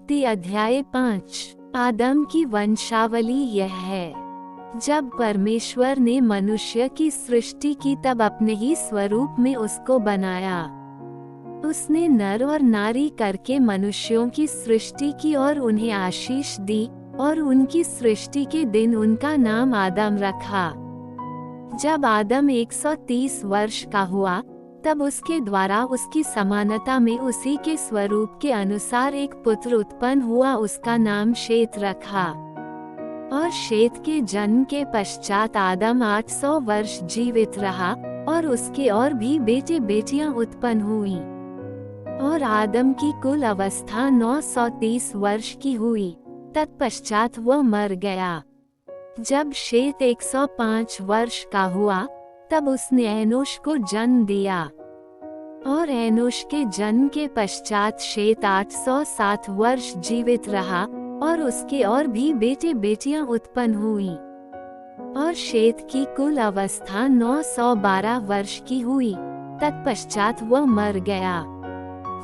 उत्पत्ति अध्याय 5। आदम की वंशावली यह है। जब परमेश्वर ने मनुष्य की सृष्टि की तब अपने ही स्वरूप में उसको बनाया। उसने नर और नारी करके मनुष्यों की सृष्टि की और उन्हें आशीष दी और उनकी सृष्टि के दिन उनका नाम आदम रखा। जब आदम 130 वर्ष का हुआ तब उसके द्वारा उसकी समानता में उसी के स्वरूप के अनुसार एक पुत्र उत्पन्न हुआ, उसका नाम शेत रखा। और शेत के जन्म के पश्चात आदम 800 वर्ष जीवित रहा और उसके और भी बेटे बेटियां उत्पन्न हुईं। और आदम की कुल अवस्था 930 वर्ष की हुई, तत्पश्चात वह मर गया। जब शेत 105 वर्ष का हुआ तब उसने एनोश को जन्म दिया। और एनोश के जन्म के पश्चात शेत 807 वर्ष जीवित रहा और उसके और भी बेटे बेटियां उत्पन्न हुईं। और शेत की कुल अवस्था 912 वर्ष की हुई, तत्पश्चात वह मर गया।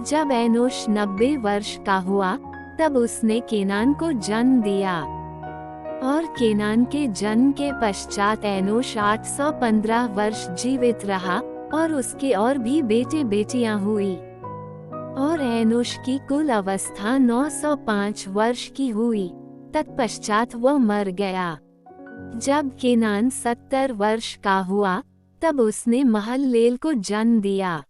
जब एनोश 90 वर्ष का हुआ तब उसने केनान को जन्म दिया। और केनान के जन्म के पश्चात एनोश 815 वर्ष जीवित रहा और उसके और भी बेटे बेटियां हुई। और एनोश की कुल अवस्था 905 वर्ष की हुई, तत्पश्चात वह मर गया। जब केनान 70 वर्ष का हुआ तब उसने महललेल को जन्म दिया।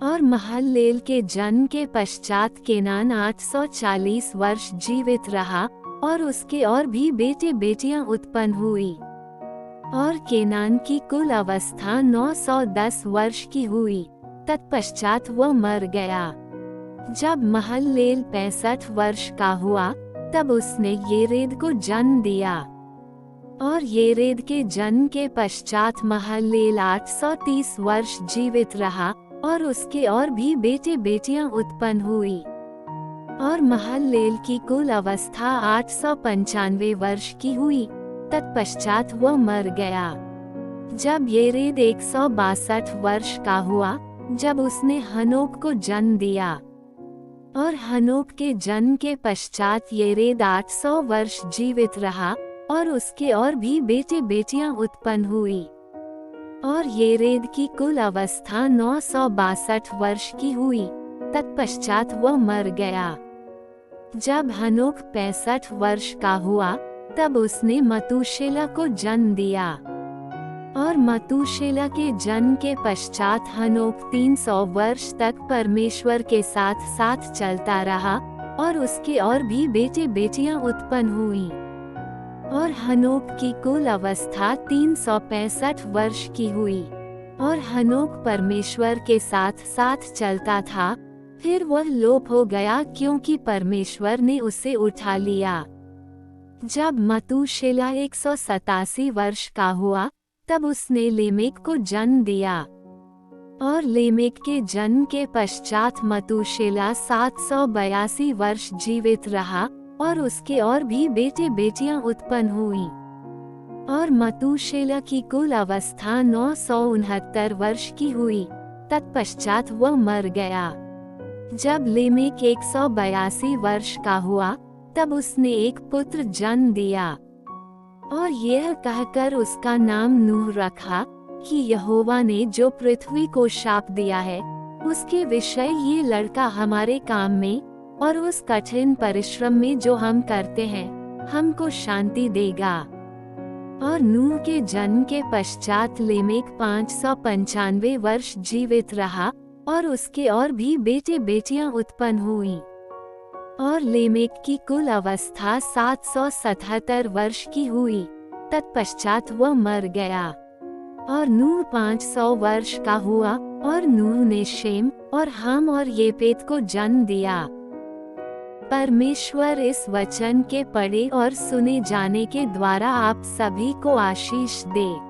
और महललेल के जन्म के पश्चात केनान 840 वर्ष जीवित रहा और उसके और भी बेटे बेटियां उत्पन्न हुई। और केनान की कुल अवस्था 910 वर्ष की हुई, तत्पश्चात वह मर गया। जब महललेल 65 वर्ष का हुआ तब उसने येरेद को जन्म दिया। और येरेद के जन्म के पश्चात महललेल 830 वर्ष जीवित रहा और उसके और भी बेटे बेटियां उत्पन्न हुई। और महललेल की कुल अवस्था 895 वर्ष की हुई, तत्पश्चात वह मर गया। जब येरेद 162 वर्ष का हुआ जब उसने हनोक को जन्म दिया। और हनोक के जन्म के पश्चात येरेद 800 वर्ष जीवित रहा और उसके और भी बेटे बेटियां उत्पन्न हुई। और येरेद की कुल अवस्था 962 वर्ष की हुई, तत्पश्चात वह मर गया। जब हनोक 65 वर्ष का हुआ तब उसने मतूशेला को जन्म दिया। और मतूशेला के जन्म के पश्चात हनोक 300 वर्ष तक परमेश्वर के साथ साथ चलता रहा और उसके और भी बेटे बेटियां उत्पन्न हुईं। और हनोक की कुल अवस्था 365 वर्ष की हुई। और हनोक परमेश्वर के साथ साथ चलता था, फिर वह लोप हो गया क्योंकि परमेश्वर ने उसे उठा लिया। जब मतूशेला 187 वर्ष का हुआ तब उसने लेमेक को जन्म दिया। और लेमेक के जन्म के पश्चात मतूशेला 782 वर्ष जीवित रहा और उसके और भी बेटे बेटियां उत्पन्न हुईं। और मतूशेला की कुल अवस्था 969 वर्ष की हुई, तत्पश्चात वह मर गया। जब लेमेक 182 वर्ष का हुआ तब उसने एक पुत्र जन्म दिया। और यह कहकर उसका नाम नूह रखा कि यहोवा ने जो पृथ्वी को शाप दिया है उसके विषय ये लड़का हमारे काम में और उस कठिन परिश्रम में जो हम करते हैं हमको शांति देगा। और नूह के जन्म के पश्चात लेमेक 595 वर्ष जीवित रहा और उसके और भी बेटे बेटियां उत्पन्न हुईं। और लेमेक की कुल अवस्था 777 वर्ष की हुई, तत्पश्चात वह मर गया। और नूह 500 वर्ष का हुआ और नूह ने शेम और हम और येपेत को जन्म दिया। परमेश्वर इस वचन के पढ़े और सुने जाने के द्वारा आप सभी को आशीष दे।